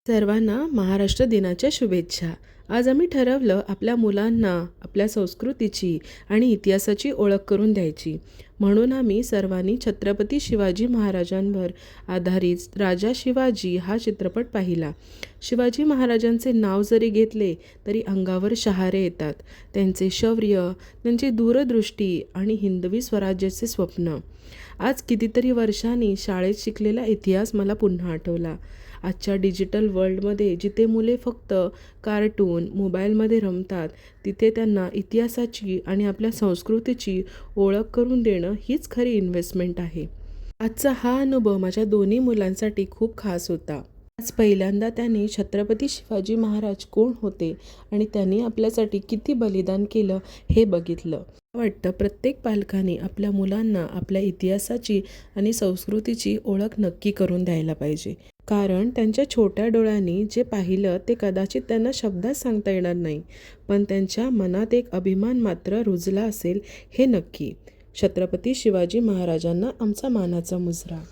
सर्वांना महाराष्ट्र दिनाच्या शुभेच्छा. आज आम्ही ठरवलं आपल्या मुलांना आपल्या संस्कृतीची आणि इतिहासाची ओळख करून द्यायची. म्हणून आम्ही सर्वांनी छत्रपती शिवाजी महाराजांवर आधारित राजा शिवाजी हा चित्रपट पाहिला. शिवाजी महाराजांचे नाव जरी घेतले तरी अंगावर शहारे येतात. त्यांचे शौर्य, त्यांची दूरदृष्टी आणि हिंदवी स्वराज्याचे स्वप्न. आज कितीतरी वर्षांनी शाळेत शिकलेला इतिहास मला पुन्हा आठवला. आजच्या डिजिटल वर्ल्डमध्ये जिथे मुले फक्त कार्टून, मोबाईलमध्ये रमतात, तिथे त्यांना इतिहासाची आणि आपल्या संस्कृतीची ओळख करून देणं हीच खरी इन्व्हेस्टमेंट आहे. आजचा हा अनुभव माझ्या दोन्ही मुलांसाठी खूप खास होता. आज पहिल्यांदा त्यांनी छत्रपती शिवाजी महाराज कोण होते आणि त्यांनी आपल्यासाठी किती बलिदान केलं हे बघितलं. मला वाटतं प्रत्येक पालकाने आपल्या मुलांना आपल्या इतिहासाची आणि संस्कृतीची ओळख नक्की करून द्यायला पाहिजे. कारण त्यांच्या छोट्या डोळ्यांनी जे पाहिलं ते कदाचित त्यांना शब्दात सांगता येणार नाही, पण त्यांच्या मनात एक अभिमान मात्र रुजला असेल हे नक्की. छत्रपती शिवाजी महाराजांना आमचा मानाचा मुजरा.